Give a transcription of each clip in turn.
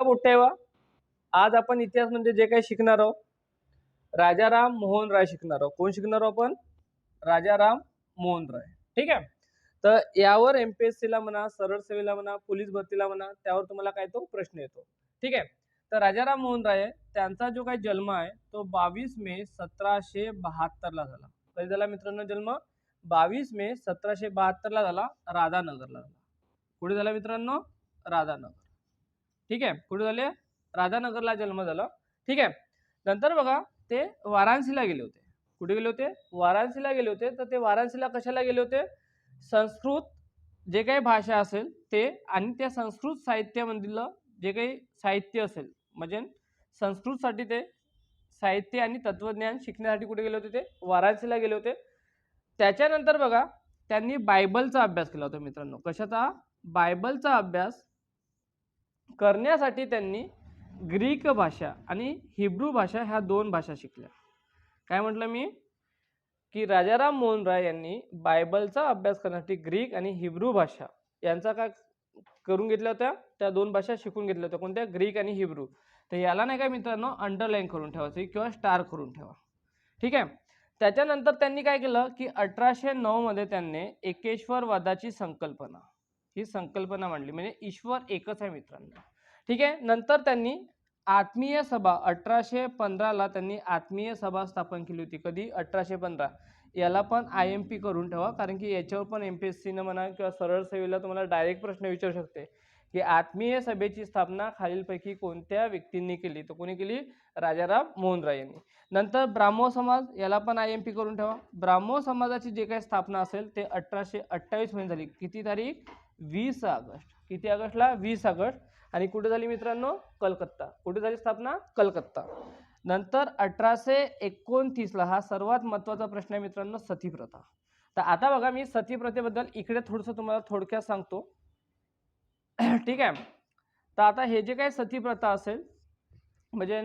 मोठेवा आज आपण इतिहास म्हणजे जे काही शिकणार आहोत राजाराम मोहन राय शिकणार आहोत. कोण शिकणार आहोत आपण? राजाराम मोहन राय. ठीक आहे. तर यावर एमपीएससी ला म्हणा, सरळ सेवेला म्हणा, पोलीस भरतीला म्हणा, त्यावर तुम्हाला काय तो प्रश्न येतो. ठीक आहे. तर राजाराम मोहन राय त्यांचा जो काही जन्म आहे तो 22 मे 1772 ला झाला. कधी झाला मित्रांनो जन्म? 22 मे 1772 ला झाला, राधानगरला झाला. कुठे झाला मित्रांनो? राधानगर. ठीक आहे. कुठे झाले? राधानगरला जन्म झाला. ठीक आहे. नंतर बघा ते वाराणसीला गेले होते. कुठे गेले होते? वाराणसीला गेले होते. तर ते वाराणसीला कशाला गेले होते? संस्कृत जे काही भाषा असेल ते आणि त्या संस्कृत साहित्यामधील जे काही साहित्य असेल म्हणजे संस्कृतसाठी ते साहित्य आणि तत्वज्ञान शिकण्यासाठी कुठे गेले होते? ते वाराणसीला गेले होते. त्याच्यानंतर बघा त्यांनी बायबलचा अभ्यास केला होता मित्रांनो. कशाचा? बायबलचा अभ्यास करण्यासाठी त्यांनी ग्रीक भाषा आणि हिब्रू भाषा ह्या दोन भाषा शिकल्या. काय म्हटलं मी? की राजाराम मोहन राय यांनी बायबलचा अभ्यास करण्यासाठी ग्रीक आणि हिब्रू भाषा यांचा काय करून घेतल्या होत्या? त्या दोन भाषा शिकून घेतल्या होत्या. कोणत्या? ग्रीक आणि हिब्रू. तर याला नाही काय मित्रांनो अंडरलाईन करून ठेवायचं किंवा स्टार करून ठेवा. ठीक आहे. त्याच्यानंतर त्यांनी काय केलं की 1809 मध्ये त्यांनी एकेश्वरवादाची संकल्पना ही संकल्पना मांडली. म्हणजे ईश्वर एकच आहे मित्रांनो. ठीक आहे. नंतर त्यांनी आत्मीय सभा 1815 ला त्यांनी आत्मीय सभा स्थापन केली होती. कधी? 1815. याला पण IMP करून ठेवा कारण की याच्यावर पण एमपीएससी ने म्हणा किंवा सरळ सेवेला तुम्हाला डायरेक्ट प्रश्न विचारू शकते की आत्मीय सभेची स्थापना खालीलपैकी कोणत्या व्यक्तींनी केली? तर कोणी केली? राजाराम मोहन राय यांनी. नंतर ब्राह्मो समाज याला पण IMP करून ठेवा. ब्राह्मो समाजाची जे काही स्थापना असेल ते 1828 मध्ये झाली. किती तारीख? 20 ऑगस्ट. किती ऑगस्टला? 20 ऑगस्ट. आणि कुठे झाली मित्रांनो? कलकत्ता. कुठे झाली स्थापना? कलकत्ता. नंतर 1829 ला हा सर्वात महत्त्वाचा प्रश्न आहे मित्रांनो सती प्रथा. तर आता बघा मी सती प्रथेबद्दल इकडे थोडंसं तुम्हाला थोडक्यात सांगतो. ठीक आहे. तर आता हे जे काही सती प्रथा असेल म्हणजे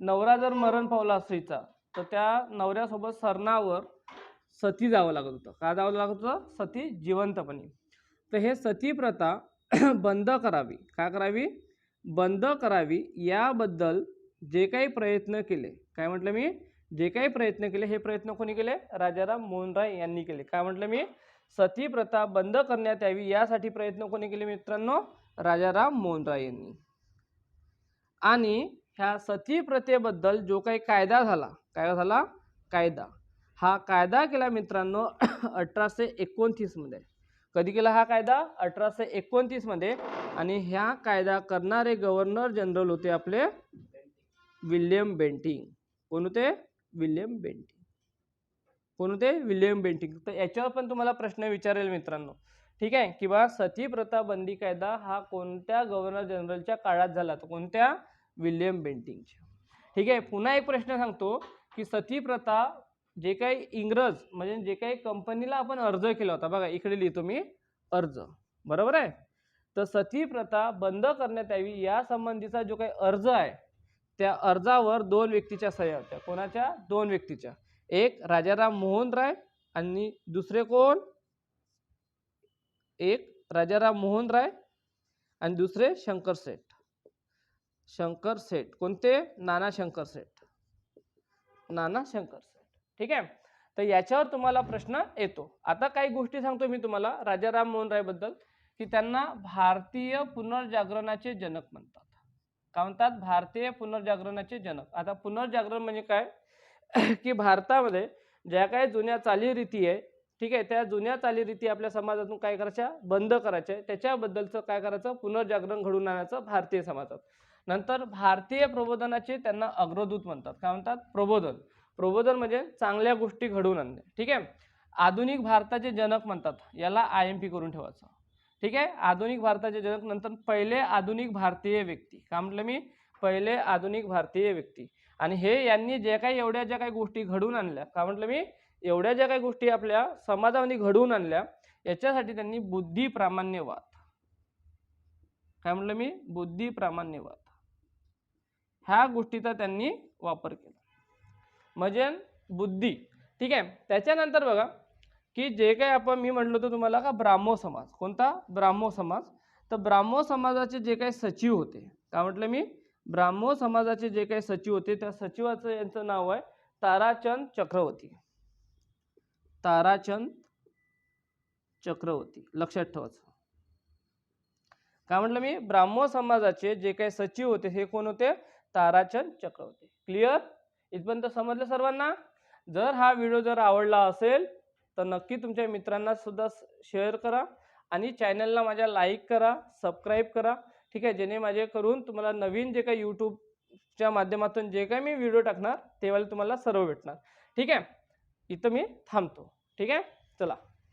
नवरा जर मरण पावला स्त्रीचा तर त्या नवऱ्यासोबत सरणावर सती जावं लागत होतं. का जावं लागत होतं? सती जिवंतपणे. तर हे सती प्रथा बंद करावी. काय करावी? बंद करावी याबद्दल जे काही प्रयत्न केले. काय म्हटलं मी? जे काही प्रयत्न केले हे प्रयत्न कोणी केले? राजाराम मोहन राय यांनी केले. काय म्हटलं मी? सती प्रथा बंद करण्यात यावी यासाठी प्रयत्न कोणी केले मित्रांनो? राजाराम मोहन राय यांनी. आणि ह्या सती प्रथेबद्दल जो काही कायदा झाला, काय झाला? कायदा. हा कायदा केला मित्रांनो 1829 मध्ये. कधी केला हा कायदा? 1829 मध्ये. आणि ह्या कायदा करणारे गव्हर्नर जनरल होते आपले विल्यम बेंटिंग. कोण होते? William Bentinck. कोण होते? William Bentinck. तर याच्यावर पण तुम्हाला प्रश्न विचारेल मित्रांनो. ठीक आहे. किंवा सती प्रथा बंदी कायदा हा कोणत्या गव्हर्नर जनरलच्या काळात झाला? तर कोणत्या? विल्यम बेंटिंगच्या. ठीक आहे. पुन्हा एक प्रश्न सांगतो की सती प्रथा जे काही इंग्रज म्हणजे जे काही कंपनीला आपण अर्ज केला होता बघा इकडे लिहितो मी अर्ज. बरोबर आहे. तर सती प्रथा बंद करण्यात यावी या संबंधीचा जो काही अर्ज आहे त्या अर्जावर दोन व्यक्तीच्या सह्या होत्या. कोणाच्या? दोन व्यक्तीच्या. एक राजाराम मोहन राय आणि दुसरे कोण? एक राजाराम मोहन राय आणि दुसरे शंकर सेठ. शंकर सेठ. कोणते? नाना शंकर सेठ. नाना शंकर सेठ. ठीक आहे. तर याच्यावर तुम्हाला प्रश्न येतो. आता काही गोष्टी सांगतो मी तुम्हाला राजाराम मोहन राय बद्दल की त्यांना भारतीय पुनर्जागरणाचे जनक म्हणतात. काय म्हणतात? भारतीय पुनर्जागरणाचे जनक. आता पुनर्जागरण म्हणजे काय? की भारतामध्ये ज्या काही जुन्या चालीरीती आहे ठीक आहे त्या जुन्या चालीरीती आपल्या समाजातून काय करायच्या? बंद करायच्या. त्याच्याबद्दलचं काय करायचं? पुनर्जागरण घडवून आणायचं भारतीय समाजात. नंतर भारतीय प्रबोधनाचे त्यांना अग्रदूत म्हणतात. काय म्हणतात? प्रबोधन. प्रबोधन म्हणजे चांगल्या गोष्टी घडवून आणणे. ठीक आहे. आधुनिक भारताचे जनक म्हणतात. याला IMP करून ठेवायचं. ठीक आहे. आधुनिक भारताचे जनक. नंतर पहिले आधुनिक भारतीय व्यक्ती. काय म्हटलं मी? पहिले आधुनिक भारतीय व्यक्ती. आणि हे यांनी जे काही एवढ्या ज्या काही गोष्टी घडवून आणल्या काय म्हटलं मी? एवढ्या ज्या काही गोष्टी आपल्या समाजामध्ये घडवून आणल्या याच्यासाठी त्यांनी बुद्धी प्रामाण्यवाद. काय म्हटलं मी? बुद्धी प्रामाण्यवाद ह्या गोष्टीचा त्यांनी वापर केला. म्हणजे बुद्धी. ठीक आहे. त्याच्यानंतर बघा की जे काही आपण मी म्हटलं होतं तुम्हाला का ब्राह्मो समाज. कोणता? ब्राह्मो समाज. तर ब्राह्मो समाजाचे जे काही सचिव होते काय म्हटलं मी, ब्राह्मो समाजाचे जे काही सचिव होते त्या सचिवाचं यांचं नाव आहे ताराचंद चक्रवर्ती. ताराचंद चक्रवर्ती लक्षात ठेवायचं. काय म्हटलं मी, ब्राह्मो समाजाचे जे काही सचिव होते हे कोण होते, ताराचंद चक्रवर्ती. क्लिअर, इथपर्यंत समजलं सर्वांना. जर हा व्हिडिओ जर आवडला असेल तर नक्की तुमच्या मित्रांना सुद्धा शेअर करा आणि चॅनलला माझ्या लाईक करा, सबस्क्राईब करा. ठीक आहे, जेणे माझे करून तुम्हाला नवीन जे काही यूट्यूबच्या माध्यमातून जे काही मी व्हिडिओ टाकणार तेव्हा तुम्हाला सर्व भेटणार. ठीक आहे, इथं मी थांबतो. ठीक आहे, चला.